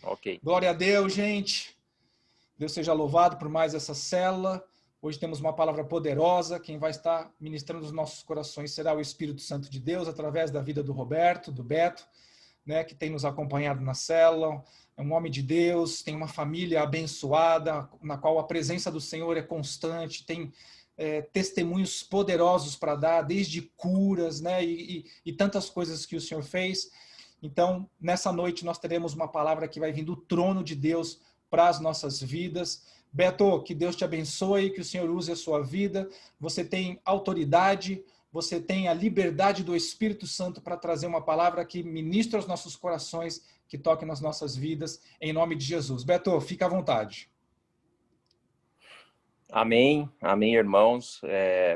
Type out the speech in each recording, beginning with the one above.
Ok. Glória a Deus, gente. Deus seja louvado por mais essa célula. Hoje temos uma palavra poderosa. Quem vai estar ministrando os nossos corações será o Espírito Santo de Deus, através da vida do Roberto, do Beto, né, que tem nos acompanhado na célula. É um homem de Deus, tem uma família abençoada, na qual a presença do Senhor é constante, tem testemunhos poderosos para dar, desde curas, né, e tantas coisas que o Senhor fez. Então, nessa noite, nós teremos uma palavra que vai vir do trono de Deus para as nossas vidas. Beto, que Deus te abençoe, que o Senhor use a sua vida. Você tem autoridade, você tem a liberdade do Espírito Santo para trazer uma palavra que ministre aos nossos corações, que toque nas nossas vidas, em nome de Jesus. Beto, fica à vontade. Amém, amém, irmãos.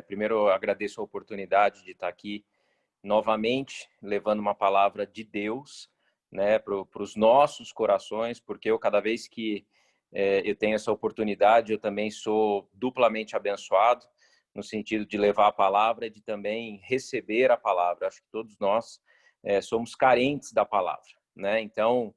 Primeiro, eu agradeço a oportunidade de estar aqui novamente, levando uma palavra de Deus, né, para os nossos corações, porque cada vez que eu tenho essa oportunidade, eu também sou duplamente abençoado, no sentido de levar a palavra e de também receber a palavra. Acho que todos nós somos carentes da palavra, né? Então,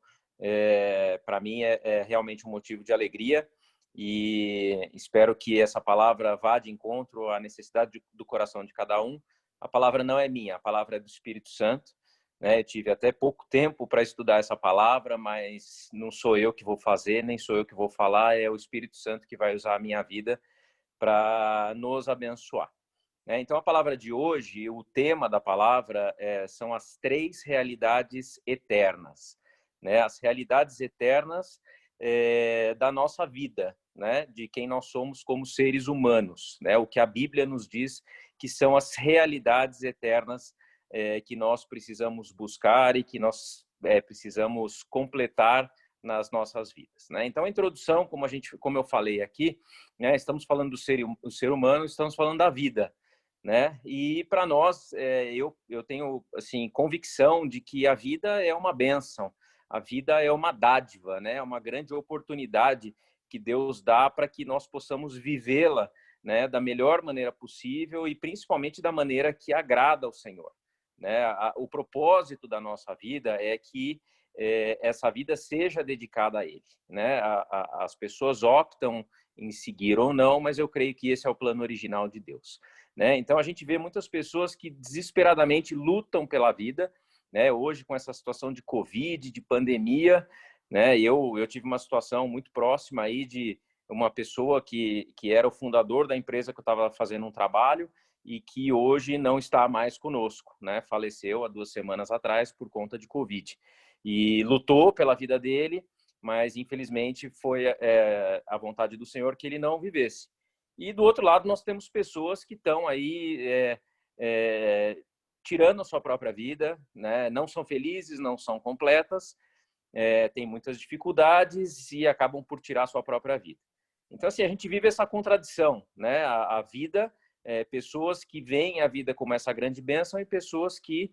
para mim é realmente um motivo de alegria, e espero que essa palavra vá de encontro à necessidade do coração de cada um. A palavra não é minha, a palavra é do Espírito Santo, né? Eu tive até pouco tempo para estudar essa palavra, mas não sou eu que vou fazer, nem sou eu que vou falar, é o Espírito Santo que vai usar a minha vida para nos abençoar, né? Então, a palavra de hoje, o tema da palavra são as 3 realidades eternas, né? As realidades eternas da nossa vida, né? De quem nós somos como seres humanos, né? O que a Bíblia nos diz que são as realidades eternas que nós precisamos buscar e que nós precisamos completar nas nossas vidas, né? Então, a introdução, como eu falei aqui, né? Estamos falando do ser humano, estamos falando da vida, né? E para nós, eu tenho assim convicção de que a vida é uma bênção, a vida é uma dádiva, né? É uma grande oportunidade que Deus dá para que nós possamos vivê-la, né, da melhor maneira possível e principalmente da maneira que agrada ao Senhor, né? O propósito da nossa vida é que essa vida seja dedicada a Ele, né? As pessoas optam em seguir ou não, mas eu creio que esse é o plano original de Deus, né? Então a gente vê muitas pessoas que desesperadamente lutam pela vida, né? Hoje com essa situação de Covid, de pandemia, né? Eu tive uma situação muito próxima aí de uma pessoa que era o fundador da empresa que eu estava fazendo um trabalho e que hoje não está mais conosco, né? Faleceu há 2 semanas atrás por conta de Covid. E lutou pela vida dele, mas infelizmente foi a vontade do Senhor que ele não vivesse. E do outro lado nós temos pessoas que estão aí tirando a sua própria vida, né? Não são felizes, não são completas, têm muitas dificuldades e acabam por tirar a sua própria vida. Então, assim, a gente vive essa contradição, né? A vida, pessoas que veem a vida como essa grande bênção e pessoas que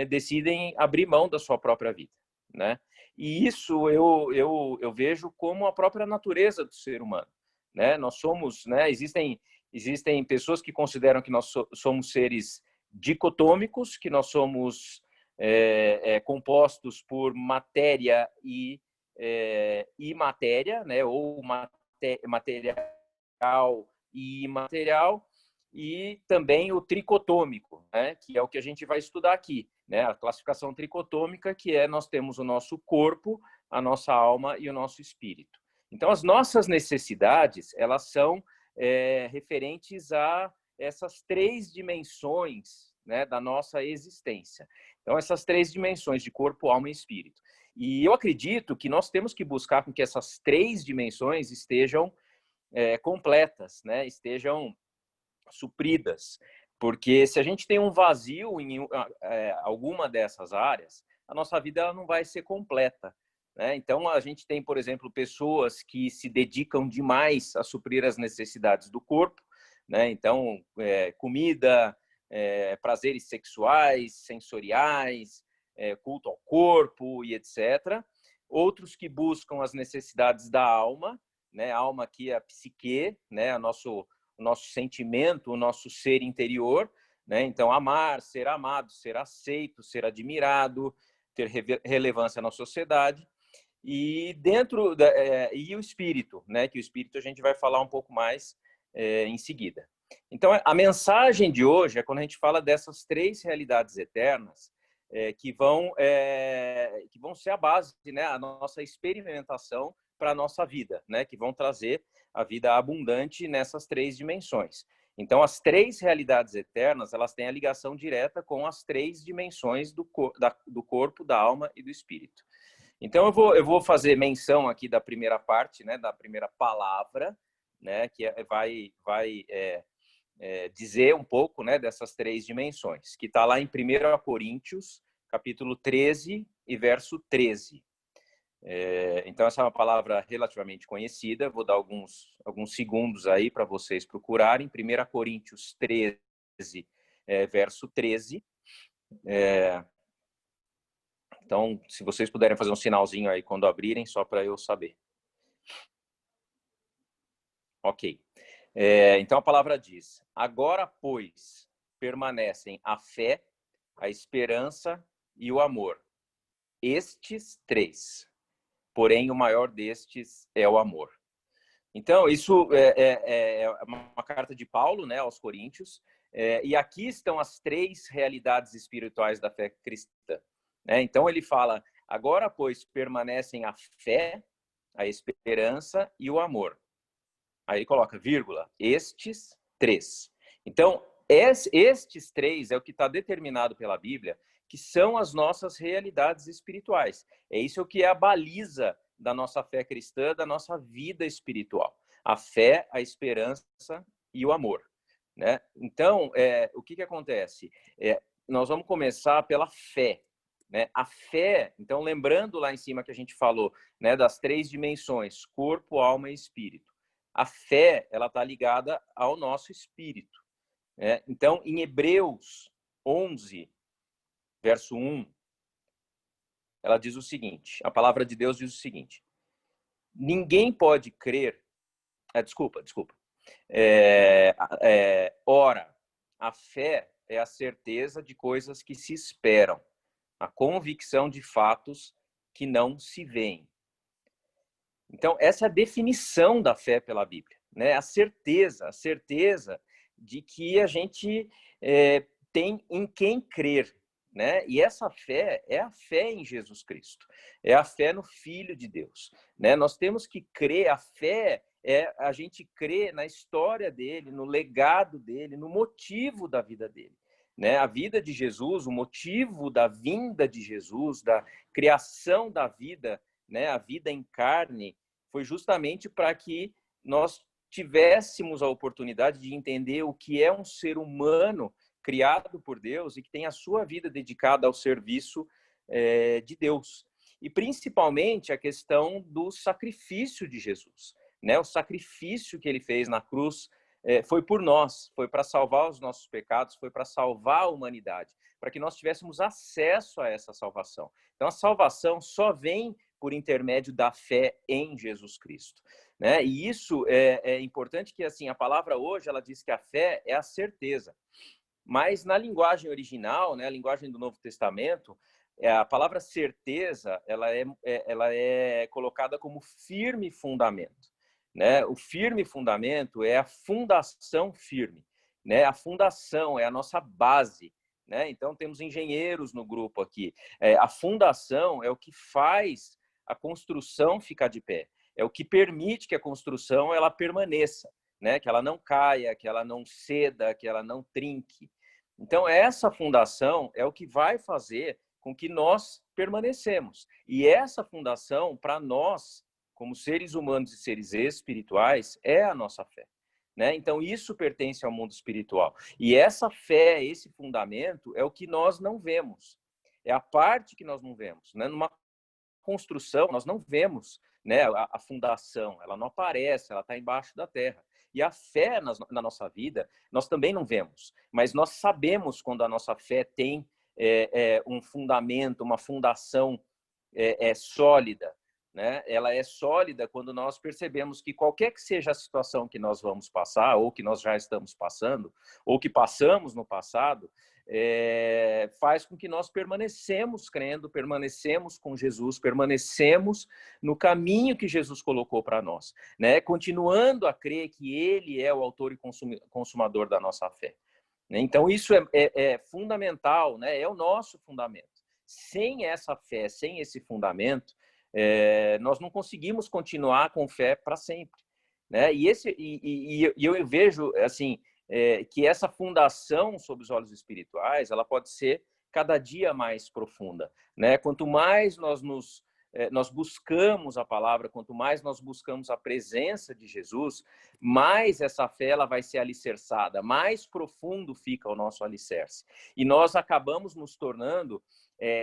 decidem abrir mão da sua própria vida, né? E isso eu vejo como a própria natureza do ser humano, né? Nós somos, né? Existem pessoas que consideram que nós somos seres dicotômicos, que nós somos compostos por matéria e imatéria, né? Ou material e imaterial, e também o tricotômico, né? Que é o que a gente vai estudar aqui, né? A classificação tricotômica, que nós temos o nosso corpo, a nossa alma e o nosso espírito. Então, as nossas necessidades, elas são referentes a essas 3 dimensões, né, da nossa existência. Então, essas 3 dimensões de corpo, alma e espírito. E eu acredito que nós temos que buscar com que essas 3 dimensões estejam completas, né, estejam supridas, porque se a gente tem um vazio em alguma dessas áreas, a nossa vida ela não vai ser completa, né? Então, a gente tem, por exemplo, pessoas que se dedicam demais a suprir as necessidades do corpo, né? Então, comida, prazeres sexuais, sensoriais, culto ao corpo e etc. Outros que buscam as necessidades da alma, né? A alma aqui é a psique, né? O nosso sentimento, o nosso ser interior, né? Então, amar, ser amado, ser aceito, ser admirado, ter relevância na sociedade. e e o espírito, né? Que o espírito a gente vai falar um pouco mais em seguida. Então, a mensagem de hoje é quando a gente fala dessas três realidades eternas que vão ser a base, né? A nossa experimentação para a nossa vida, né? Que vão trazer a vida abundante nessas três dimensões. Então, as três realidades eternas, elas têm a ligação direta com as três dimensões do corpo, da alma e do espírito. Então, eu vou fazer menção aqui da primeira parte, né, da primeira palavra, né, que vai dizer um pouco, né, dessas três dimensões, que está lá em 1 Coríntios, capítulo 13 e verso 13. Então, essa é uma palavra relativamente conhecida, vou dar alguns segundos aí para vocês procurarem. 1 Coríntios 13, verso 13. Então, se vocês puderem fazer um sinalzinho aí quando abrirem, só para eu saber. Ok. Então, a palavra diz: agora, pois, permanecem a fé, a esperança e o amor. Estes três. Porém, o maior destes é o amor. Então, isso é uma carta de Paulo, né, aos Coríntios. E aqui estão as três realidades espirituais da fé cristã. Então, ele fala: agora, pois, permanecem a fé, a esperança e o amor. Aí ele coloca vírgula, estes três. Então, estes três é o que está determinado pela Bíblia, que são as nossas realidades espirituais. É isso que é a baliza da nossa fé cristã, da nossa vida espiritual. A fé, a esperança e o amor. Né? Então, o que acontece? Nós vamos começar pela fé. Né? A fé, então, lembrando lá em cima que a gente falou, né, das três dimensões, corpo, alma e espírito. A fé, ela está ligada ao nosso espírito. Né? Então, em Hebreus 11, verso 1, ela diz o seguinte, a palavra de Deus diz o seguinte: ninguém pode crer... Desculpa. Ora, a fé é a certeza de coisas que se esperam, a convicção de fatos que não se veem. Então, essa é a definição da fé pela Bíblia, né? A certeza de que a gente tem em quem crer, né? E essa fé é a fé em Jesus Cristo, é a fé no Filho de Deus, né? Nós temos que crer, a fé é a gente crer na história dele, no legado dele, no motivo da vida dele. Né? A vida de Jesus, o motivo da vinda de Jesus, da criação da vida, né? A vida em carne, foi justamente para que nós tivéssemos a oportunidade de entender o que é um ser humano criado por Deus e que tem a sua vida dedicada ao serviço de Deus. E principalmente a questão do sacrifício de Jesus. Né? O sacrifício que ele fez na cruz foi por nós, foi para salvar os nossos pecados, foi para salvar a humanidade, para que nós tivéssemos acesso a essa salvação. Então, a salvação só vem por intermédio da fé em Jesus Cristo. Né? E isso é importante que, assim, a palavra hoje, ela diz que a fé é a certeza. Mas na linguagem original, né, a linguagem do Novo Testamento, a palavra certeza, ela é colocada como firme fundamento. Né? O firme fundamento é a fundação firme. Né? A fundação é a nossa base. Né? Então, temos engenheiros no grupo aqui. A fundação é o que faz a construção ficar de pé. É o que permite que a construção ela permaneça, né? Que ela não caia, que ela não ceda, que ela não trinque. Então, essa fundação é o que vai fazer com que nós permanecemos. E essa fundação, para nós, como seres humanos e seres espirituais, é a nossa fé. Né? Então, isso pertence ao mundo espiritual. E essa fé, esse fundamento, é o que nós não vemos. É a parte que nós não vemos. Né? Numa construção, nós não vemos, né, a fundação, ela não aparece, ela está embaixo da terra. E a fé na nossa vida, nós também não vemos, mas nós sabemos quando a nossa fé tem um fundamento, uma fundação sólida. Né? Ela é sólida quando nós percebemos que qualquer que seja a situação que nós vamos passar, ou que nós já estamos passando, ou que passamos no passado, faz com que nós permanecemos crendo, permanecemos com Jesus, permanecemos no caminho que Jesus colocou para nós, né? Continuando a crer que Ele é o autor e consumador da nossa fé. Então, isso é fundamental, né? É o nosso fundamento. Sem essa fé, sem esse fundamento, nós não conseguimos continuar com fé para sempre, né? E eu vejo, assim, que essa fundação sobre os olhos espirituais, ela pode ser cada dia mais profunda, né? Quanto mais nós buscamos a palavra, quanto mais nós buscamos a presença de Jesus, mais essa fé ela vai ser alicerçada, mais profundo fica o nosso alicerce. E nós acabamos nos tornando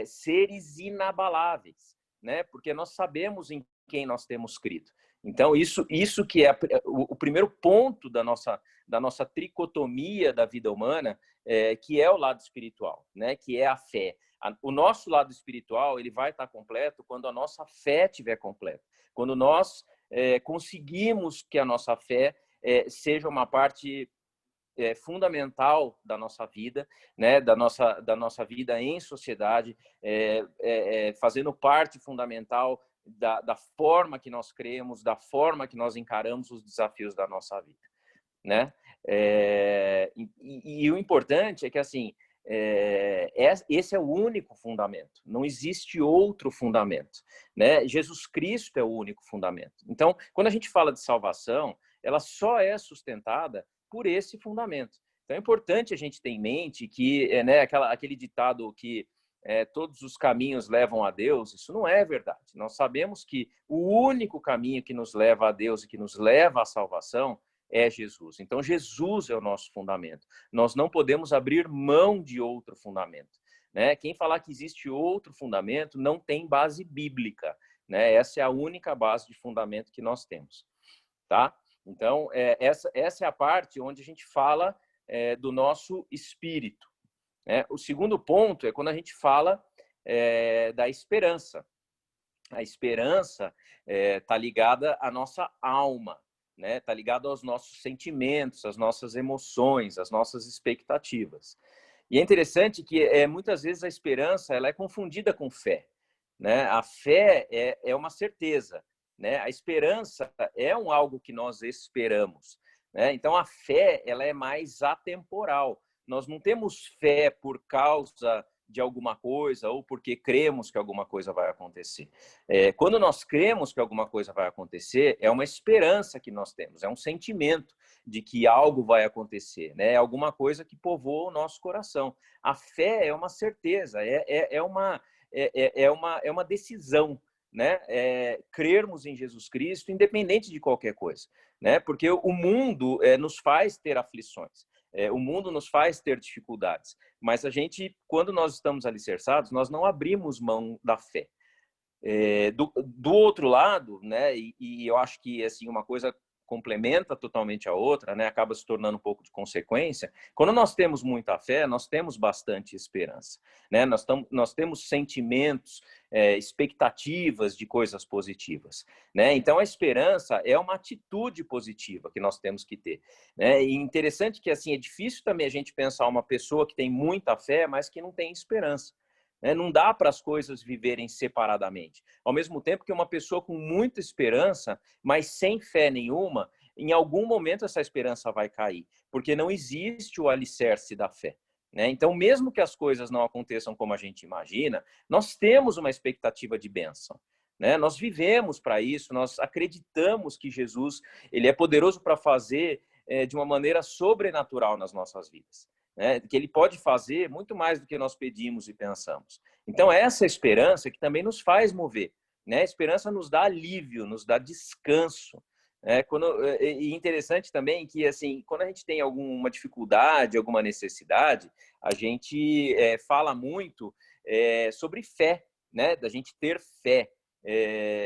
seres inabaláveis, né? Porque nós sabemos em quem nós temos crido. Então, isso que é o primeiro ponto da nossa tricotomia da vida humana, que é o lado espiritual, né? Que é a fé. O nosso lado espiritual ele vai estar completo quando a nossa fé estiver completa. Quando nós conseguimos que a nossa fé seja uma parte fundamental da nossa vida, né? Da nossa vida em sociedade, fazendo parte fundamental da forma que nós cremos, da forma que nós encaramos os desafios da nossa vida, né? E o importante é que, assim, esse é o único fundamento, não existe outro fundamento, né? Jesus Cristo é o único fundamento. Então, quando a gente fala de salvação, ela só é sustentada por esse fundamento. Então, é importante a gente ter em mente que, né, aquele ditado que todos os caminhos levam a Deus, isso não é verdade. Nós sabemos que o único caminho que nos leva a Deus e que nos leva à salvação é Jesus. Então, Jesus é o nosso fundamento. Nós não podemos abrir mão de outro fundamento, né? Quem falar que existe outro fundamento não tem base bíblica, né? Essa é a única base de fundamento que nós temos, tá? Então, essa é a parte onde a gente fala do nosso espírito, né? O segundo ponto é quando a gente fala da esperança. A esperança está ligada à nossa alma, né? Está ligada aos nossos sentimentos, às nossas emoções, às nossas expectativas. E é interessante que muitas vezes a esperança ela é confundida com fé, né? A fé é uma certeza, né? A esperança é algo que nós esperamos, né? Então a fé ela é mais atemporal. Nós não temos fé por causa de alguma coisa ou porque cremos que alguma coisa vai acontecer. Quando nós cremos que alguma coisa vai acontecer, é uma esperança que nós temos, é um sentimento de que algo vai acontecer, né? É alguma coisa que povoa o nosso coração. A fé é uma certeza, é uma decisão, né? Crermos em Jesus Cristo, independente de qualquer coisa, né? Porque o mundo nos faz ter aflições. O mundo nos faz ter dificuldades, mas a gente, quando nós estamos alicerçados, nós não abrimos mão da fé. Do outro lado, né, e eu acho que assim, uma coisa complementa totalmente a outra, né, acaba se tornando um pouco de consequência. Quando nós temos muita fé, nós temos bastante esperança, né? Nós temos sentimentos, expectativas de coisas positivas, né? Então a esperança é uma atitude positiva que nós temos que ter, né? E interessante que assim é difícil também a gente pensar uma pessoa que tem muita fé, mas que não tem esperança. Não dá para as coisas viverem separadamente. Ao mesmo tempo que uma pessoa com muita esperança, mas sem fé nenhuma, em algum momento essa esperança vai cair, porque não existe o alicerce da fé, né? Então, mesmo que as coisas não aconteçam como a gente imagina, nós temos uma expectativa de bênção, né? Nós vivemos para isso, nós acreditamos que Jesus ele é poderoso para fazer de uma maneira sobrenatural nas nossas vidas, né? Que ele pode fazer muito mais do que nós pedimos e pensamos. Então, essa esperança que também nos faz mover, né? A esperança nos dá alívio, nos dá descanso. E interessante também que, assim, quando a gente tem alguma dificuldade, alguma necessidade, a gente fala muito sobre fé, né? Da gente ter fé.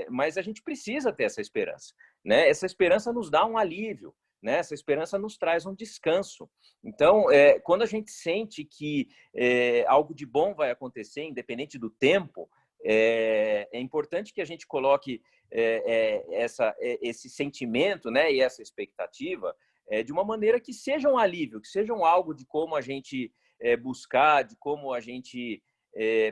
Mas a gente precisa ter essa esperança, né? Essa esperança nos dá um alívio, né? Essa esperança nos traz um descanso. Então, quando a gente sente que algo de bom vai acontecer, independente do tempo, é importante que a gente coloque esse sentimento, né, e essa expectativa de uma maneira que seja um alívio, que seja algo de como a gente buscar, de como a gente,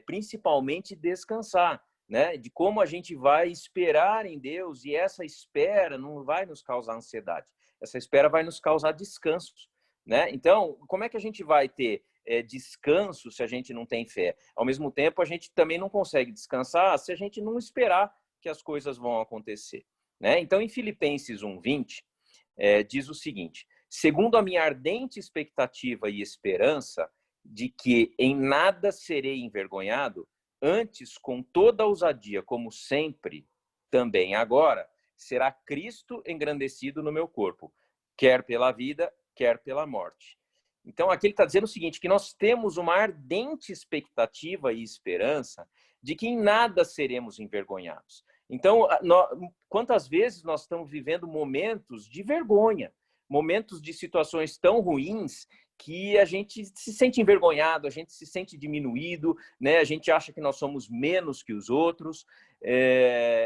principalmente, descansar, né? De como a gente vai esperar em Deus, e essa espera não vai nos causar ansiedade. Essa espera vai nos causar descanso, né? Então, como é que a gente vai ter descanso se a gente não tem fé? Ao mesmo tempo, a gente também não consegue descansar se a gente não esperar que as coisas vão acontecer, né? Então, em Filipenses 1:20, diz o seguinte: segundo a minha ardente expectativa e esperança de que em nada serei envergonhado, antes, com toda ousadia, como sempre, também agora, será Cristo engrandecido no meu corpo, quer pela vida, quer pela morte. Então, aqui ele está dizendo o seguinte, que nós temos uma ardente expectativa e esperança de que em nada seremos envergonhados. Então, quantas vezes nós estamos vivendo momentos de vergonha, momentos de situações tão ruins que a gente se sente envergonhado, a gente se sente diminuído, né? A gente acha que nós somos menos que os outros.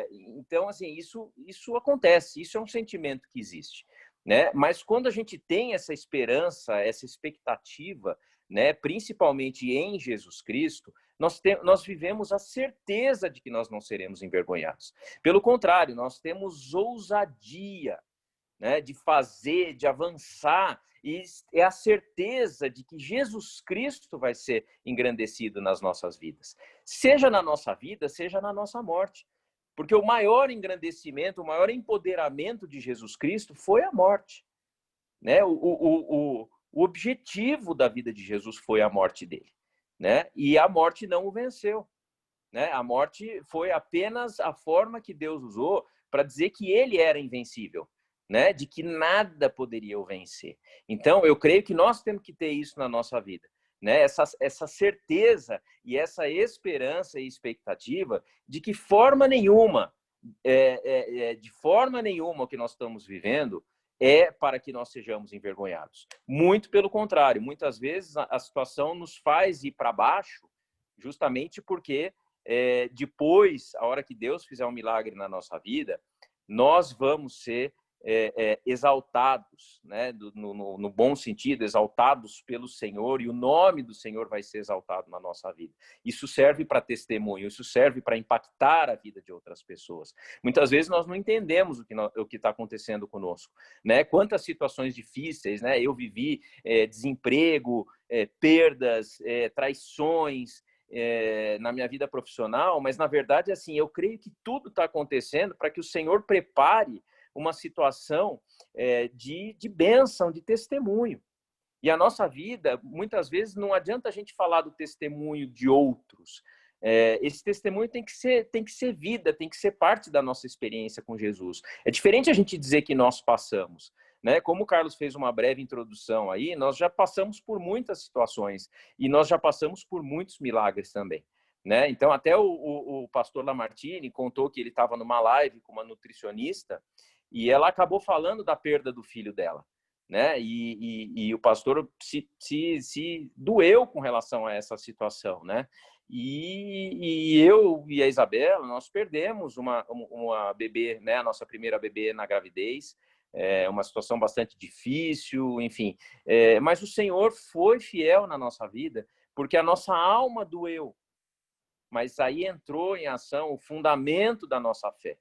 Então, assim, isso acontece, isso é um sentimento que existe, né? Mas quando a gente tem essa esperança, essa expectativa, né, principalmente em Jesus Cristo, nós vivemos a certeza de que nós não seremos envergonhados. Pelo contrário, nós temos ousadia, né, de fazer, de avançar, e é a certeza de que Jesus Cristo vai ser engrandecido nas nossas vidas. Seja na nossa vida, seja na nossa morte. Porque o maior engrandecimento, o maior empoderamento de Jesus Cristo foi a morte, né? O objetivo da vida de Jesus foi a morte dele, né? E a morte não o venceu, né? A morte foi apenas a forma que Deus usou para dizer que ele era invencível, né? De que nada poderia o vencer. Então, eu creio que nós temos que ter isso na nossa vida, né? Essa certeza e essa esperança e expectativa de que forma nenhuma, de forma nenhuma o que nós estamos vivendo é para que nós sejamos envergonhados. Muito pelo contrário, muitas vezes a situação nos faz ir para baixo, justamente porque depois, a hora que Deus fizer um milagre na nossa vida, nós vamos ser exaltados, né? No bom sentido, exaltados pelo Senhor, e o nome do Senhor vai ser exaltado na nossa vida. Isso serve para testemunho, isso serve para impactar a vida de outras pessoas. Muitas vezes nós não entendemos o que está acontecendo conosco, né? Quantas situações difíceis, né? Eu vivi desemprego, perdas, traições, na minha vida profissional, mas na verdade, assim, eu creio que tudo está acontecendo para que o Senhor prepare uma situação de bênção, de testemunho. E a nossa vida, muitas vezes, não adianta a gente falar do testemunho de outros. Esse testemunho tem que ser vida, tem que ser parte da nossa experiência com Jesus. É diferente a gente dizer que nós passamos, né? Como o Carlos fez uma breve introdução aí, nós já passamos por muitas situações e nós já passamos por muitos milagres também, né? Então, até o pastor Lamartine contou que ele estava numa live com uma nutricionista e ela acabou falando da perda do filho dela, né? E o pastor se doeu com relação a essa situação, né? E eu e a Isabela, nós perdemos uma bebê, né? A nossa primeira bebê na gravidez, uma situação bastante difícil, enfim. Mas o Senhor foi fiel na nossa vida, porque a nossa alma doeu. Mas aí entrou em ação o fundamento da nossa fé.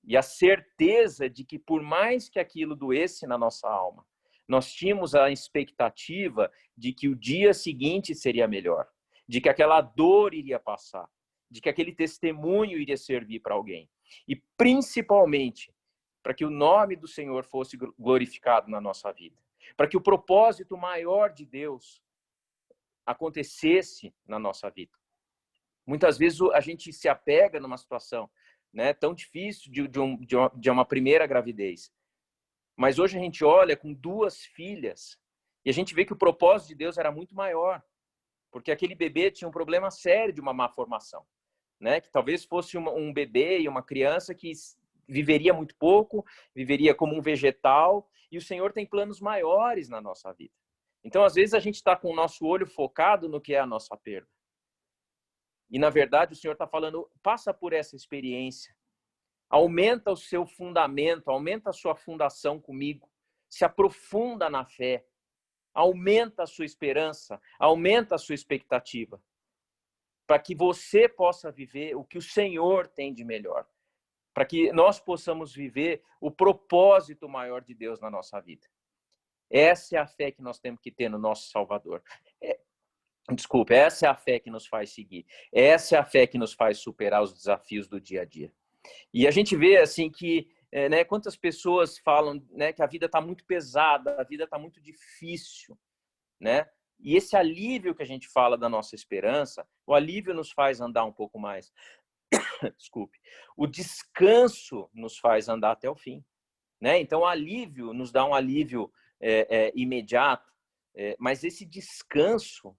E a certeza de que, por mais que aquilo doesse na nossa alma, nós tínhamos a expectativa de que o dia seguinte seria melhor, de que aquela dor iria passar, de que aquele testemunho iria servir para alguém. E, principalmente, para que o nome do Senhor fosse glorificado na nossa vida, para que o propósito maior de Deus acontecesse na nossa vida. Muitas vezes a gente se apega numa situação, né, tão difícil de uma primeira gravidez. Mas hoje a gente olha com 2 filhas e a gente vê que o propósito de Deus era muito maior, porque aquele bebê tinha um problema sério de uma má formação, né? Que talvez fosse um bebê e uma criança que viveria muito pouco, viveria como um vegetal, e o Senhor tem planos maiores na nossa vida. Então, às vezes, a gente está com o nosso olho focado no que é a nossa perda. E, na verdade, o Senhor está falando, passa por essa experiência. Aumenta o seu fundamento, aumenta a sua fundação comigo. Se aprofunda na fé. aumenta a sua esperança, aumenta a sua expectativa, para que você possa viver o que o Senhor tem de melhor, para que nós possamos viver o propósito maior de Deus na nossa vida. Essa é a fé que nós temos que ter no nosso Salvador. Desculpa, essa é a fé que nos faz seguir. Essa é a fé que nos faz superar os desafios do dia a dia. E a gente vê assim que, né, quantas pessoas falam, né, que a vida está muito pesada, a vida está muito difícil, né? E esse alívio que a gente fala da nossa esperança, o alívio nos faz andar um pouco mais. Desculpe. O descanso nos faz andar até o fim, né? Então, o alívio nos dá um alívio imediato, mas esse descanso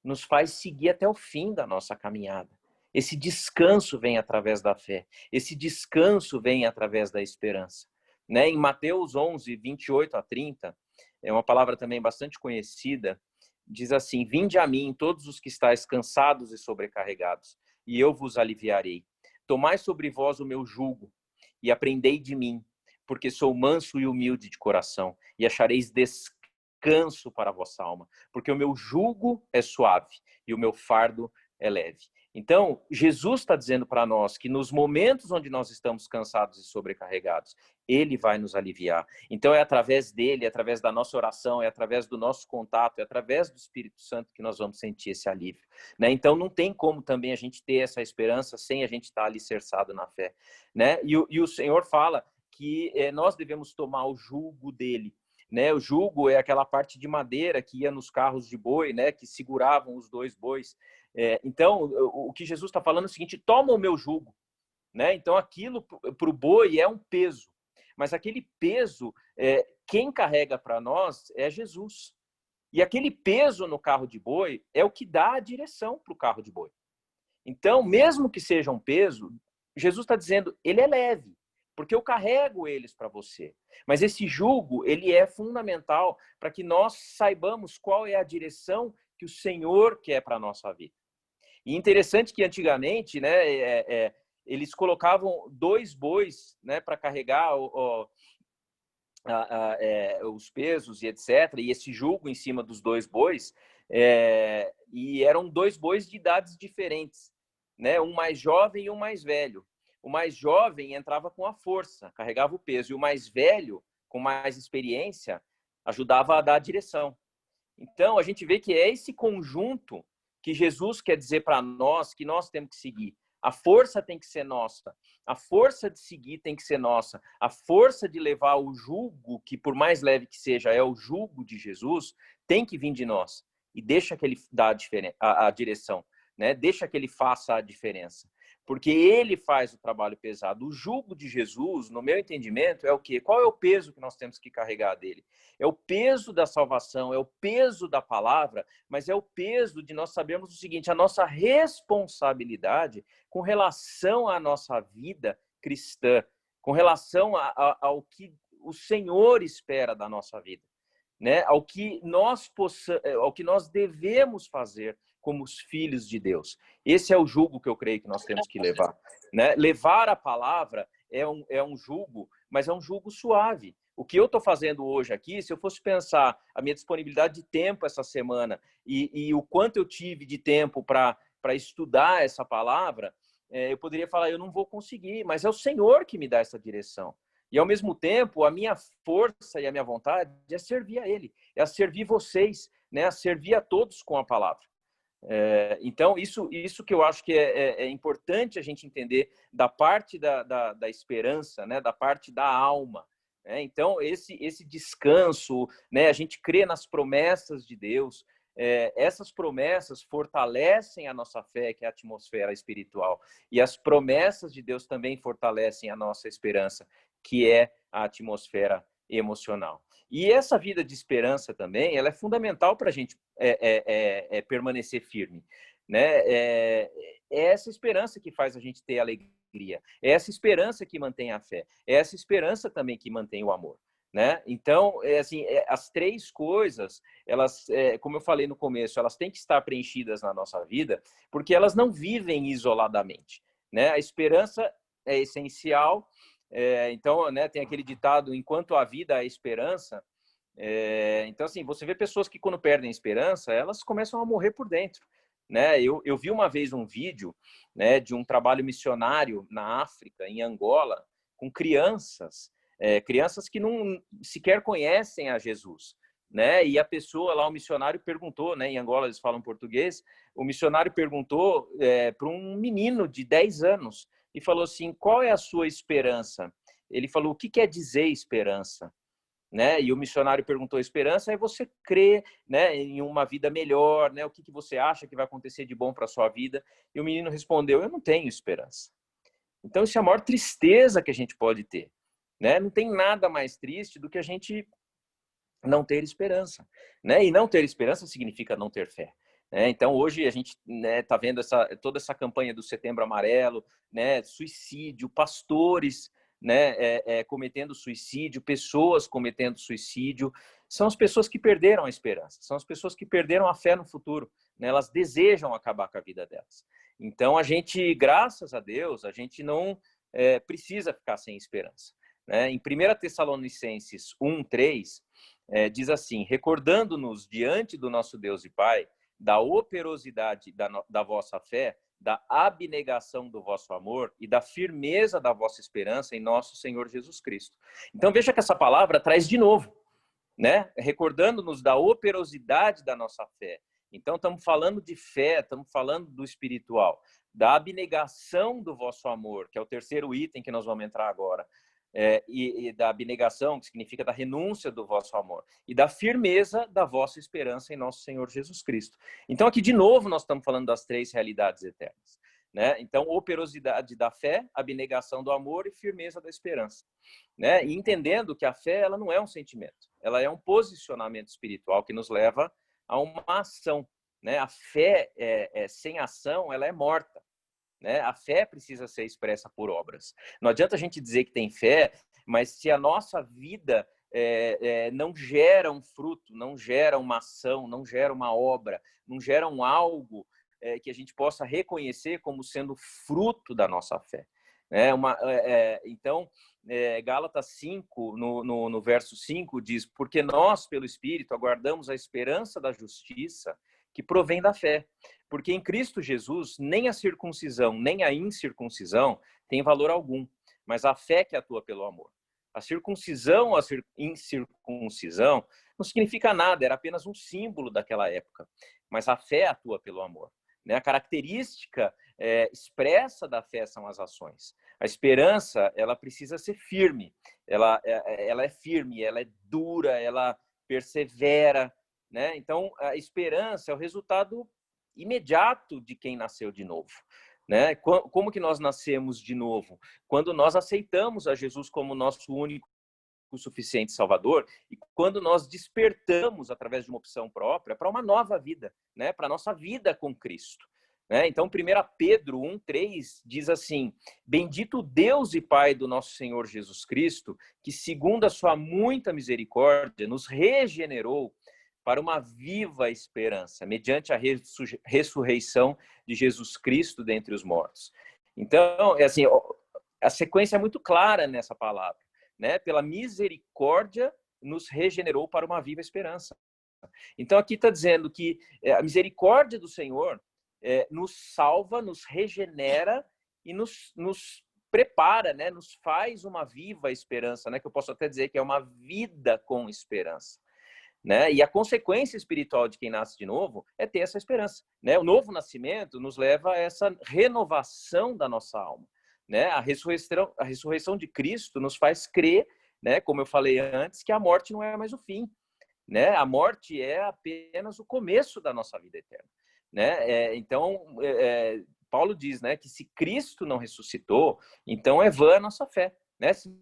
nos faz seguir até o fim da nossa caminhada. Esse descanso vem através da fé. Esse descanso vem através da esperança. Né? Em Mateus 11, 28 a 30, é uma palavra também bastante conhecida, diz assim: vinde a mim, todos os que estáis cansados e sobrecarregados, e eu vos aliviarei. Tomai sobre vós o meu jugo e aprendei de mim, porque sou manso e humilde de coração, e achareis descanso para a vossa alma, porque o meu jugo é suave e o meu fardo é leve. Então, Jesus está dizendo para nós que nos momentos onde nós estamos cansados e sobrecarregados, Ele vai nos aliviar. Então, é através dele, é através da nossa oração, é através do nosso contato, é através do Espírito Santo que nós vamos sentir esse alívio. Né? Então, não tem como também a gente ter essa esperança sem a gente estar alicerçado na fé. Né? E o Senhor fala que nós devemos tomar o jugo dele. Né? O jugo é aquela parte de madeira que ia nos carros de boi, né? Que seguravam os dois bois. Então, o que Jesus está falando é o seguinte: toma o meu jugo. Né? Então, aquilo para o boi é um peso. Mas aquele peso, quem carrega para nós é Jesus. E aquele peso no carro de boi é o que dá a direção para o carro de boi. Então, mesmo que seja um peso, Jesus está dizendo, ele é leve, porque eu carrego eles para você. Mas esse jugo, ele é fundamental para que nós saibamos qual é a direção que o Senhor quer para a nossa vida. E interessante que antigamente, né, eles colocavam 2 bois, né, para carregar os pesos e etc. E esse jugo em cima dos 2 bois, e eram 2 bois de idades diferentes, né, um mais jovem e um mais velho. O mais jovem entrava com a força, carregava o peso, e o mais velho, com mais experiência, ajudava a dar a direção. Então, a gente vê que é esse conjunto que Jesus quer dizer para nós que nós temos que seguir. A força tem que ser nossa. A força de seguir tem que ser nossa. A força de levar o jugo, que por mais leve que seja, é o jugo de Jesus, tem que vir de nós. E deixa que ele dá a direção, né? Deixa que ele faça a diferença. Porque ele faz o trabalho pesado. O jugo de Jesus, no meu entendimento, é o quê? Qual é o peso que nós temos que carregar dele? É o peso da salvação, é o peso da palavra, mas é o peso de nós sabermos o seguinte: a nossa responsabilidade com relação à nossa vida cristã, com relação ao que o Senhor espera da nossa vida, né? Ao que nós devemos fazer como os filhos de Deus. Esse é o jugo que eu creio que nós temos que levar. Né? Levar a palavra é um jugo, mas é um jugo suave. O que eu estou fazendo hoje aqui, se eu fosse pensar a minha disponibilidade de tempo essa semana e o quanto eu tive de tempo para estudar essa palavra, eu poderia falar, eu não vou conseguir, mas é o Senhor que me dá essa direção. E, ao mesmo tempo, a minha força e a minha vontade é servir a Ele, é servir vocês, né? A servir a todos com a palavra. Então, isso que eu acho que é importante a gente entender da parte da esperança, né? Da parte da alma. Né? Então, esse descanso, né? A gente crê nas promessas de Deus, essas promessas fortalecem a nossa fé, que é a atmosfera espiritual. E as promessas de Deus também fortalecem a nossa esperança, que é a atmosfera emocional. E essa vida de esperança também, ela é fundamental para a gente permanecer firme. Né? É essa esperança que faz a gente ter alegria. É essa esperança que mantém a fé. É essa esperança também que mantém o amor. Né? Então, assim, as 3 coisas, elas, como eu falei no começo, elas têm que estar preenchidas na nossa vida, porque elas não vivem isoladamente. Né? A esperança é essencial. Então, né, tem aquele ditado, enquanto há vida, há esperança. Então, assim, você vê pessoas que quando perdem a esperança, elas começam a morrer por dentro, né? Eu vi uma vez um vídeo, né, de um trabalho missionário na África, em Angola, com crianças, crianças que não sequer conhecem a Jesus, né? E a pessoa lá, o missionário perguntou, né? Em Angola eles falam português. O missionário perguntou para um menino de 10 anos e falou assim: qual é a sua esperança? Ele falou: o que quer dizer esperança? Né? E o missionário perguntou: esperança é você crer, né, em uma vida melhor, né? O que você acha que vai acontecer de bom para a sua vida? E o menino respondeu: eu não tenho esperança. Então, isso é a maior tristeza que a gente pode ter, né? Não tem nada mais triste do que a gente não ter esperança, né? E não ter esperança significa não ter fé. Então, hoje a gente, né, tá vendo toda essa campanha do Setembro Amarelo, né, suicídio, pastores, né, cometendo suicídio, pessoas cometendo suicídio. São as pessoas que perderam a esperança, são as pessoas que perderam a fé no futuro, né? Elas desejam acabar com a vida delas. Então, a gente, graças a Deus, a gente não precisa ficar sem esperança, né? Em 1 Tessalonicenses 1:3, diz assim: recordando-nos diante do nosso Deus e Pai da operosidade da vossa fé, da abnegação do vosso amor e da firmeza da vossa esperança em nosso Senhor Jesus Cristo. Então veja que essa palavra traz de novo, né? Recordando-nos da operosidade da nossa fé. Então estamos falando de fé, estamos falando do espiritual, da abnegação do vosso amor, que é o terceiro item que nós vamos entrar agora. E da abnegação, que significa da renúncia do vosso amor, e da firmeza da vossa esperança em nosso Senhor Jesus Cristo. Então, aqui, de novo, nós estamos falando das três realidades eternas, né? Então, operosidade da fé, abnegação do amor e firmeza da esperança, né? E entendendo que a fé, ela não é um sentimento, ela é um posicionamento espiritual que nos leva a uma ação, né? A fé sem ação, ela é morta. Né? A fé precisa ser expressa por obras. Não adianta a gente dizer que tem fé, mas se a nossa vida não gera um fruto, não gera uma ação, não gera uma obra, não gera um algo que a gente possa reconhecer como sendo fruto da nossa fé. Então, Gálatas 5, no verso 5, diz: porque nós, pelo Espírito, aguardamos a esperança da justiça que provém da fé. Porque em Cristo Jesus, nem a circuncisão, nem a incircuncisão tem valor algum, mas a fé que atua pelo amor. A circuncisão, a incircuncisão, não significa nada, era apenas um símbolo daquela época. Mas a fé atua pelo amor. Né? A característica expressa da fé são as ações. A esperança, ela precisa ser firme. Ela é firme, ela é dura, ela persevera. Né? Então, a esperança é o resultado imediato de quem nasceu de novo. Né? Como que nós nascemos de novo? Quando nós aceitamos a Jesus como nosso único suficiente Salvador e quando nós despertamos através de uma opção própria para uma nova vida, né? Para a nossa vida com Cristo. Né? Então, 1 Pedro 1:3 diz assim: bendito Deus e Pai do nosso Senhor Jesus Cristo, que segundo a sua muita misericórdia nos regenerou para uma viva esperança, mediante a ressurreição de Jesus Cristo dentre os mortos. Então, assim, a sequência é muito clara nessa palavra, né? Pela misericórdia nos regenerou para uma viva esperança. Então, aqui está dizendo que a misericórdia do Senhor nos salva, nos regenera e nos prepara, né? Nos faz uma viva esperança, né? Que eu posso até dizer que é uma vida com esperança. Né? E a consequência espiritual de quem nasce de novo é ter essa esperança. Né? O novo nascimento nos leva a essa renovação da nossa alma. Né? A ressurreição de Cristo nos faz crer, né? Como eu falei antes, que a morte não é mais o fim. Né? A morte é apenas o começo da nossa vida eterna. Né? Então, Paulo diz, né, que se Cristo não ressuscitou, então é vã a nossa fé. Né? Se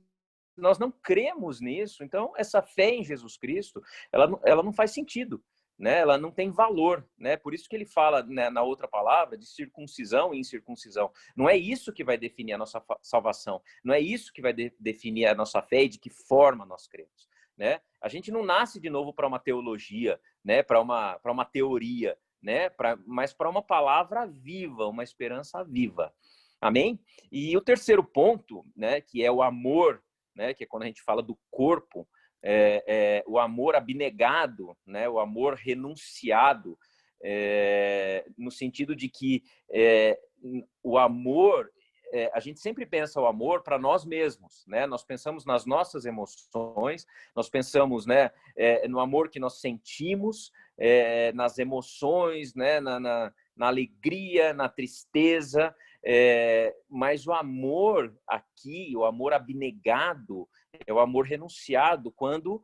nós não cremos nisso, então essa fé em Jesus Cristo, ela não faz sentido, né? Ela não tem valor, né? Por isso que ele fala, né, na outra palavra de circuncisão e incircuncisão. Não é isso que vai definir a nossa salvação, não é isso que vai definir a nossa fé e de que forma nós cremos, né? A gente não nasce de novo para uma teologia, né? Para uma teoria, né? Mas para uma palavra viva, uma esperança viva. Amém? E o terceiro ponto, né, que é o amor, né, que é quando a gente fala do corpo, o amor abnegado, né? O amor renunciado, no sentido de que o amor, a gente sempre pensa o amor para nós mesmos, né? Nós pensamos nas nossas emoções, nós pensamos, né, no amor que nós sentimos, nas emoções, né, na alegria, na tristeza, mas o amor aqui, o amor abnegado, é o amor renunciado, quando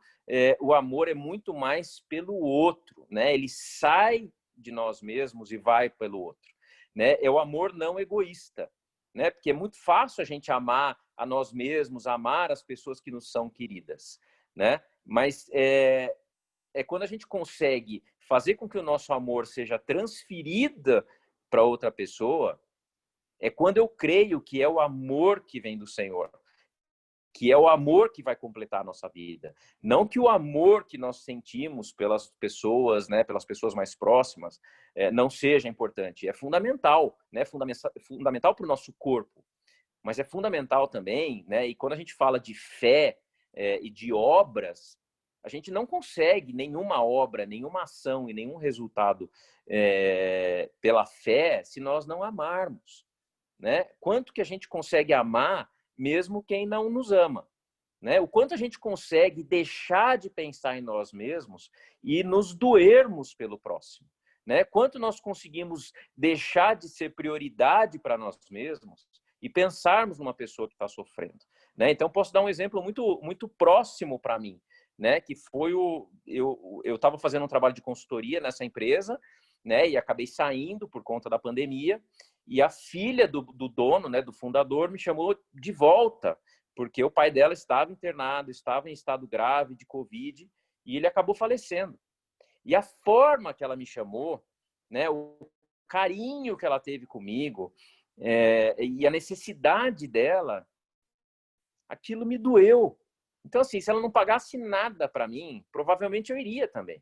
o amor é muito mais pelo outro, né? Ele sai de nós mesmos e vai pelo outro, né? É o amor não egoísta, né? Porque é muito fácil a gente amar a nós mesmos, amar as pessoas que nos são queridas, né? Mas é quando a gente consegue fazer com que o nosso amor seja transferido para outra pessoa, é quando eu creio que é o amor que vem do Senhor, que é o amor que vai completar a nossa vida. Não que o amor que nós sentimos pelas pessoas, né, pelas pessoas mais próximas, não seja importante. É fundamental, né, fundamental para o nosso corpo. Mas é fundamental também, né, e quando a gente fala de fé e de obras, a gente não consegue nenhuma obra, nenhuma ação e nenhum resultado pela fé se nós não amarmos, né? Quanto que a gente consegue amar mesmo quem não nos ama, né? O quanto a gente consegue deixar de pensar em nós mesmos e nos doermos pelo próximo, né? Quanto nós conseguimos deixar de ser prioridade para nós mesmos e pensarmos numa pessoa que está sofrendo, né? Então, posso dar um exemplo muito próximo para mim, né? Que foi eu estava fazendo um trabalho de consultoria nessa empresa, né? E acabei saindo por conta da pandemia. E a filha do dono, né, do fundador, me chamou de volta, porque o pai dela estava internado, estava em estado grave de Covid, e ele acabou falecendo. E a forma que ela me chamou, né, o carinho que ela teve comigo, e a necessidade dela, aquilo me doeu. Então, assim, se ela não pagasse nada para mim, provavelmente eu iria também.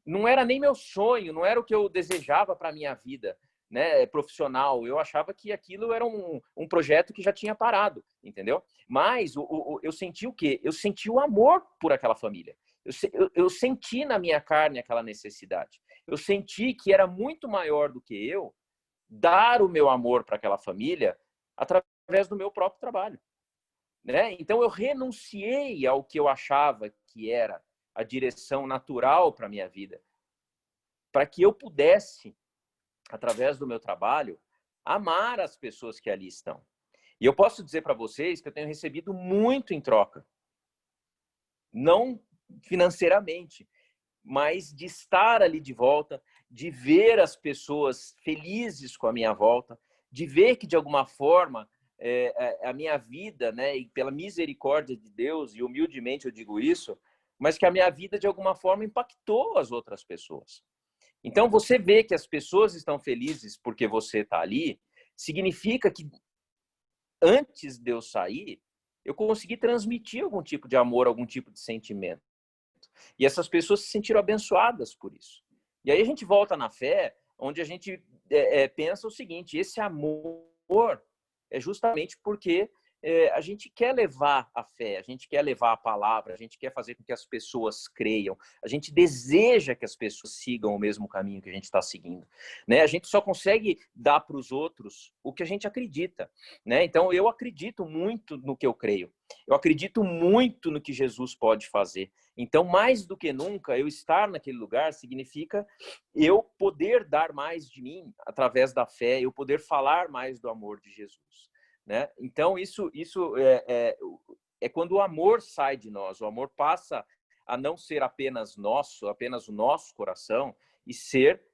Não era nem meu sonho, não era o que eu desejava para a minha vida, né, profissional. Eu achava que aquilo era um projeto que já tinha parado, entendeu? Mas eu senti o quê? Eu senti o amor por aquela família. Eu senti na minha carne aquela necessidade. Eu senti que era muito maior do que eu dar o meu amor para aquela família através do meu próprio trabalho, né? Então eu renunciei ao que eu achava que era a direção natural para a minha vida, para que eu pudesse, através do meu trabalho, amar as pessoas que ali estão. E eu posso dizer para vocês que eu tenho recebido muito em troca. Não financeiramente, mas de estar ali de volta, de ver as pessoas felizes com a minha volta, de ver que, de alguma forma, a minha vida, né, e pela misericórdia de Deus, e humildemente eu digo isso, mas que a minha vida, de alguma forma, impactou as outras pessoas. Então, você vê que as pessoas estão felizes porque você está ali, significa que antes de eu sair, eu consegui transmitir algum tipo de amor, algum tipo de sentimento. E essas pessoas se sentiram abençoadas por isso. E aí a gente volta na fé, onde a gente pensa o seguinte: esse amor é justamente porque a gente quer levar a fé, a gente quer levar a palavra, a gente quer fazer com que as pessoas creiam, a gente deseja que as pessoas sigam o mesmo caminho que a gente está seguindo, né? A gente só consegue dar para os outros o que a gente acredita, né? Então eu acredito muito no que eu creio, eu acredito muito no que Jesus pode fazer. Então, mais do que nunca, eu estar naquele lugar significa eu poder dar mais de mim através da fé, eu poder falar mais do amor de Jesus, né? Então, isso é quando o amor sai de nós, o amor passa a não ser apenas nosso, apenas o nosso coração, e ser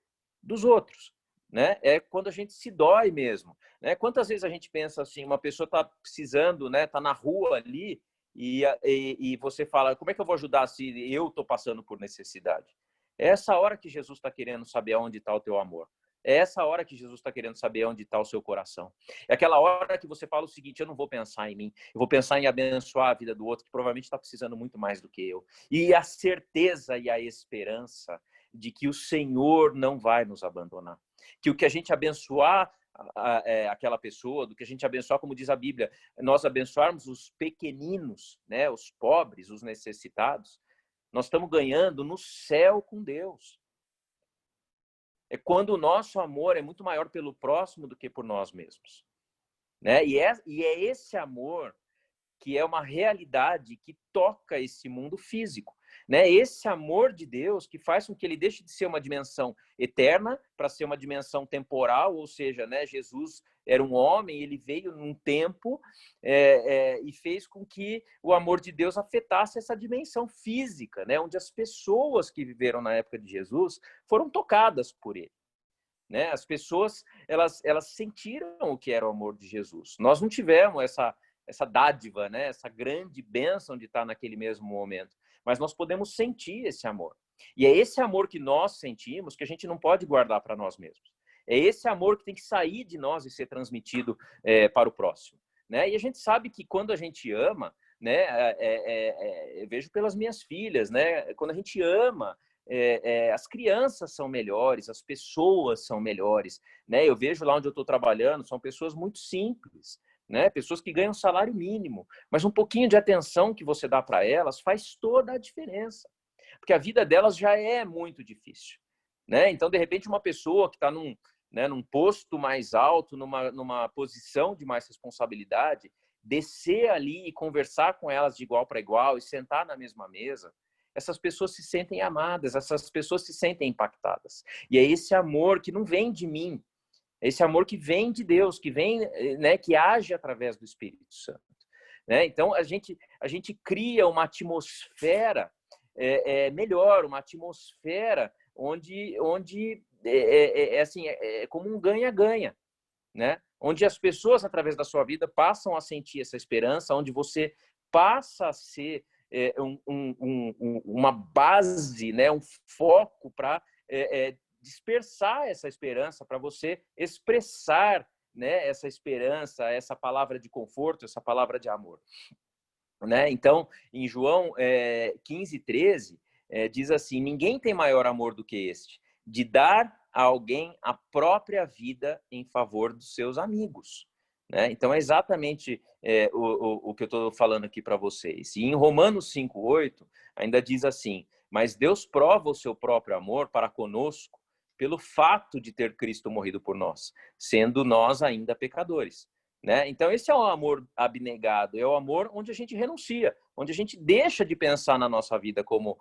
dos outros, né? É quando a gente se dói mesmo, né? Quantas vezes a gente pensa assim, uma pessoa está precisando, né? Está na rua ali, e você fala, como é que eu vou ajudar se eu estou passando por necessidade? É essa hora que Jesus está querendo saber onde está o teu amor. É essa hora que Jesus está querendo saber onde está o seu coração. É aquela hora que você fala o seguinte: eu não vou pensar em mim, eu vou pensar em abençoar a vida do outro, que provavelmente está precisando muito mais do que eu. E a certeza e a esperança de que o Senhor não vai nos abandonar. Que o que a gente abençoar aquela pessoa, do que a gente abençoar, como diz a Bíblia, nós abençoarmos os pequeninos, né, os pobres, os necessitados, nós estamos ganhando no céu com Deus. É quando o nosso amor é muito maior pelo próximo do que por nós mesmos, né? E é esse amor que é uma realidade que toca esse mundo físico, né? Esse amor de Deus que faz com que ele deixe de ser uma dimensão eterna para ser uma dimensão temporal, ou seja, né, Jesus era um homem, ele veio num tempo e fez com que o amor de Deus afetasse essa dimensão física, né? Onde as pessoas que viveram na época de Jesus foram tocadas por ele. Né? As pessoas elas sentiram o que era o amor de Jesus. Nós não tivemos essa dádiva, né? Essa grande bênção de estar naquele mesmo momento. Mas nós podemos sentir esse amor. E é esse amor que nós sentimos que a gente não pode guardar para nós mesmos. É esse amor que tem que sair de nós e ser transmitido para o próximo. Né? E a gente sabe que quando a gente ama, né? Eu vejo pelas minhas filhas, né? Quando a gente ama, as crianças são melhores, as pessoas são melhores. Né? Eu vejo lá onde eu estou trabalhando, são pessoas muito simples. Né? Pessoas que ganham salário mínimo, mas um pouquinho de atenção que você dá para elas faz toda a diferença, porque a vida delas já é muito difícil, né? Então, de repente, uma pessoa que está num posto mais alto, numa posição de mais responsabilidade, descer ali e conversar com elas de igual para igual e sentar na mesma mesa, essas pessoas se sentem amadas, essas pessoas se sentem impactadas. E é esse amor que não vem de mim, esse amor que vem de Deus, que vem, né, que age através do Espírito Santo. Né? Então, a gente cria uma atmosfera melhor, uma atmosfera onde assim, é como um ganha-ganha. Né? Onde as pessoas, através da sua vida, passam a sentir essa esperança, onde você passa a ser uma base, né, um foco para dispersar essa esperança, para você expressar, né, essa esperança, essa palavra de conforto, essa palavra de amor. Né? Então, em João 15:13, diz assim: ninguém tem maior amor do que este, de dar a alguém a própria vida em favor dos seus amigos. Né? Então, é exatamente o que eu estou falando aqui para vocês. E em Romanos 5:8, ainda diz assim: mas Deus prova o seu próprio amor para conosco pelo fato de ter Cristo morrido por nós, sendo nós ainda pecadores. Né? Então, esse é o amor abnegado, é o amor onde a gente renuncia, onde a gente deixa de pensar na nossa vida como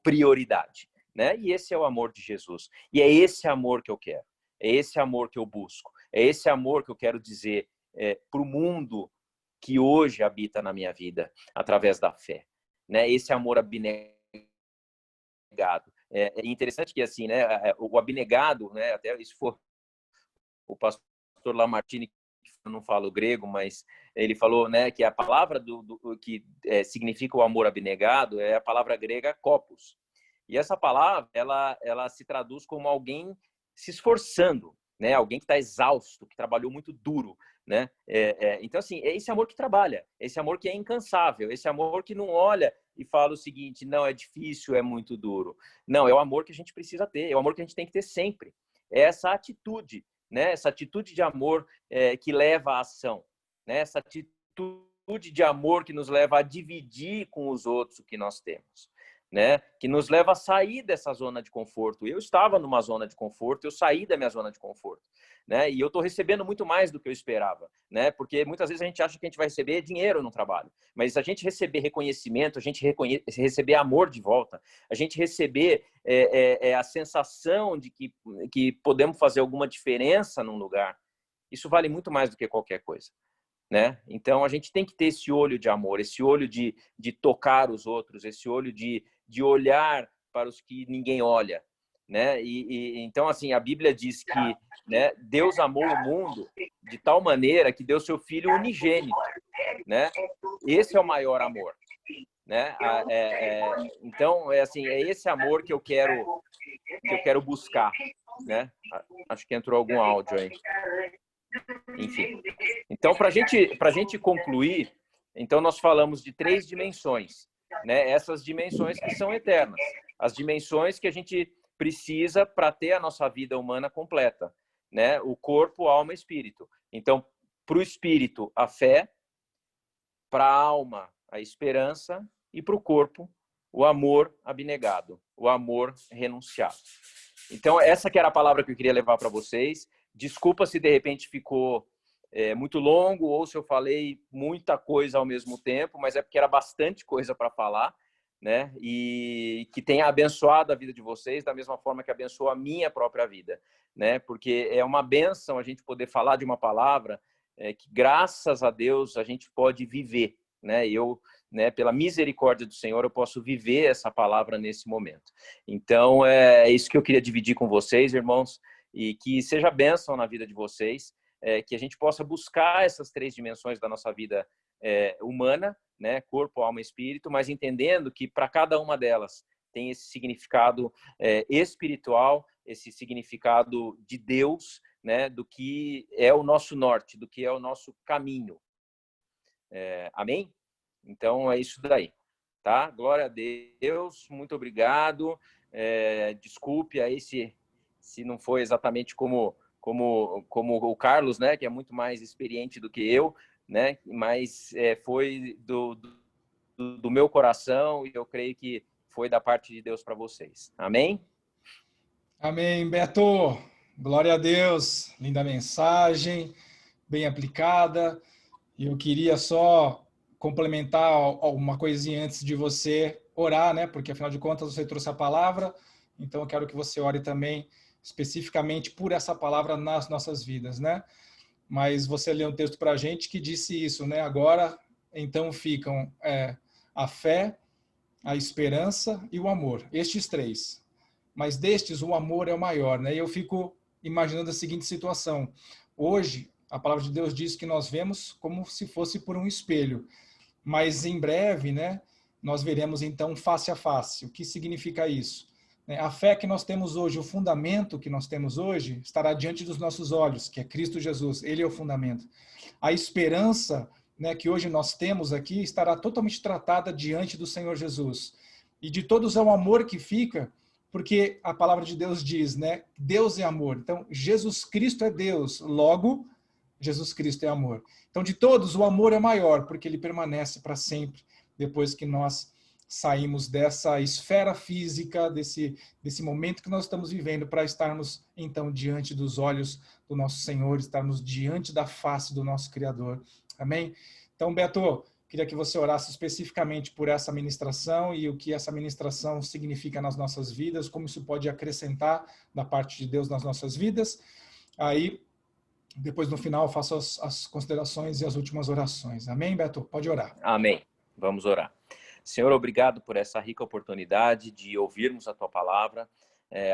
prioridade. Né? E esse é o amor de Jesus. E é esse amor que eu quero, é esse amor que eu busco, é esse amor que eu quero dizer para o mundo que hoje habita na minha vida, através da fé. Né? Esse amor abnegado. É interessante que, assim, né, o abnegado, né, até isso for o pastor Lamartine, que não fala o grego, mas ele falou, né, que a palavra que significa o amor abnegado é a palavra grega kopos. E essa palavra, ela se traduz como alguém se esforçando, né, alguém que está exausto, que trabalhou muito duro. Né? Então, assim, é esse amor que trabalha, esse amor que é incansável, esse amor que não olha e fala o seguinte: não, é difícil, é muito duro. Não, é o amor que a gente precisa ter, é o amor que a gente tem que ter sempre. É essa atitude, né? Essa atitude de amor que leva à ação, né? Essa atitude de amor que nos leva a dividir com os outros o que nós temos. Né? Que nos leva a sair dessa zona de conforto. Eu estava numa zona de conforto, eu saí da minha zona de conforto. Né? E eu estou recebendo muito mais do que eu esperava, né? Porque muitas vezes a gente acha que a gente vai receber dinheiro no trabalho, mas se a gente receber reconhecimento, a gente receber amor de volta, a gente receber a sensação de que podemos fazer alguma diferença num lugar, isso vale muito mais do que qualquer coisa. Né? Então, a gente tem que ter esse olho de amor, esse olho de tocar os outros, esse olho de olhar para os que ninguém olha. Né? Então, assim, a Bíblia diz que, né, Deus amou o mundo de tal maneira que deu seu Filho unigênito. Né? Esse é o maior amor. Né? Então, assim, é esse amor que eu quero buscar. Né? Acho que entrou algum áudio aí. Enfim. Então, para a gente concluir, então nós falamos de 3 dimensões, né? Essas dimensões que são eternas, as dimensões que a gente precisa para ter a nossa vida humana completa, né? O corpo, alma e espírito. Então, para o espírito, a fé, para a alma, a esperança, e para o corpo, o amor abnegado, o amor renunciado. Então, essa que era a palavra que eu queria levar para vocês. Desculpa se de repente ficou muito longo ou se eu falei muita coisa ao mesmo tempo, mas é porque era bastante coisa para falar, né? E que tenha abençoado a vida de vocês da mesma forma que abençoou a minha própria vida, né? Porque é uma bênção a gente poder falar de uma palavra que, graças a Deus, a gente pode viver, né? Eu, né, pela misericórdia do Senhor, eu posso viver essa palavra nesse momento. Então, é isso que eu queria dividir com vocês, irmãos, e que seja bênção na vida de vocês, que a gente possa buscar essas 3 dimensões da nossa vida humana, né, corpo, alma e espírito, mas entendendo que para cada uma delas tem esse significado espiritual, esse significado de Deus, né, do que é o nosso norte, do que é o nosso caminho. Amém? Então, é isso daí, tá? Glória a Deus, muito obrigado. Desculpe aí se não foi exatamente como o Carlos, né, que é muito mais experiente do que eu, né, mas foi do meu coração e eu creio que foi da parte de Deus para vocês. Amém? Amém, Beto. Glória a Deus. Linda mensagem, bem aplicada. E eu queria só complementar uma coisinha antes de você orar, né? Porque afinal de contas você trouxe a palavra, então eu quero que você ore também especificamente por essa palavra nas nossas vidas, né? Mas você leu um texto para a gente que disse isso, né? Agora, então ficam a fé, a esperança e o amor, estes 3. Mas destes, o amor é o maior, né? E eu fico imaginando a seguinte situação. Hoje, a palavra de Deus diz que nós vemos como se fosse por um espelho, mas em breve, né, nós veremos então face a face. O que significa isso? A fé que nós temos hoje, o fundamento que nós temos hoje, estará diante dos nossos olhos, que é Cristo Jesus, ele é o fundamento. A esperança, né, que hoje nós temos aqui, estará totalmente tratada diante do Senhor Jesus. E de todos é o amor que fica, porque a palavra de Deus diz, né, Deus é amor. Então, Jesus Cristo é Deus, logo, Jesus Cristo é amor. Então, de todos, o amor é maior, porque ele permanece para sempre, depois que nós saímos dessa esfera física, desse momento que nós estamos vivendo, para estarmos, então, diante dos olhos do nosso Senhor, estarmos diante da face do nosso Criador. Amém? Então, Beto, queria que você orasse especificamente por essa ministração e o que essa ministração significa nas nossas vidas, como isso pode acrescentar da parte de Deus nas nossas vidas. Aí, depois, no final, faço as considerações e as últimas orações. Amém, Beto? Pode orar. Amém. Vamos orar. Senhor, obrigado por essa rica oportunidade de ouvirmos a Tua palavra.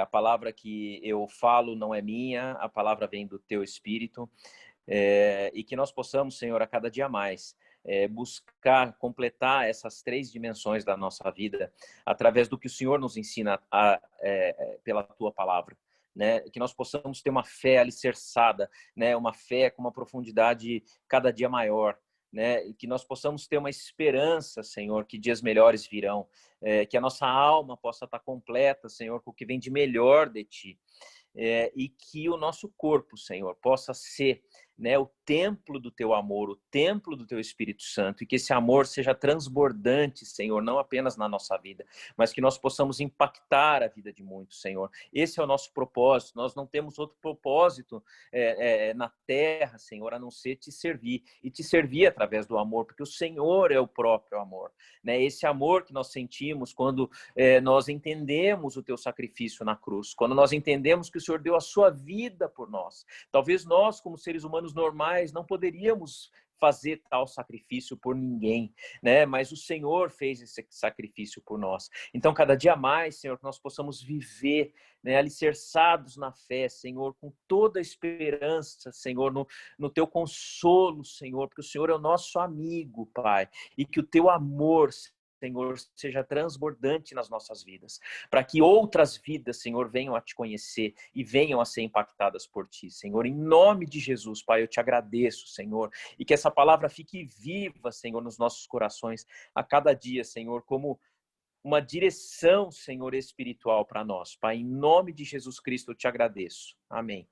A palavra que eu falo não é minha, a palavra vem do Teu Espírito. E que nós possamos, Senhor, a cada dia mais, buscar completar essas 3 dimensões da nossa vida através do que o Senhor nos ensina pela Tua palavra. Né, que nós possamos ter uma fé alicerçada, né, uma fé com uma profundidade cada dia maior, né, e que nós possamos ter uma esperança, Senhor, que dias melhores virão, que a nossa alma possa estar completa, Senhor, com o que vem de melhor de Ti, e que o nosso corpo, Senhor, possa ser, né, o templo do Teu amor, o templo do Teu Espírito Santo, e que esse amor seja transbordante, Senhor, não apenas na nossa vida, mas que nós possamos impactar a vida de muitos, Senhor. Esse é o nosso propósito. Nós não temos outro propósito na terra, Senhor, a não ser Te servir, e Te servir através do amor, porque o Senhor é o próprio amor, né? Esse amor que nós sentimos quando nós entendemos o Teu sacrifício na cruz, quando nós entendemos que o Senhor deu a Sua vida por nós. Talvez nós, como seres humanos normais, não poderíamos fazer tal sacrifício por ninguém, né? Mas o Senhor fez esse sacrifício por nós. Então, cada dia mais, Senhor, que nós possamos viver, né, alicerçados na fé, Senhor, com toda a esperança, Senhor, no Teu consolo, Senhor, porque o Senhor é o nosso amigo, Pai, e que o Teu amor, Senhor, seja transbordante nas nossas vidas, para que outras vidas, Senhor, venham a Te conhecer e venham a ser impactadas por Ti, Senhor. Em nome de Jesus, Pai, eu Te agradeço, Senhor, e que essa palavra fique viva, Senhor, nos nossos corações a cada dia, Senhor, como uma direção, Senhor, espiritual para nós. Pai, em nome de Jesus Cristo, eu Te agradeço. Amém.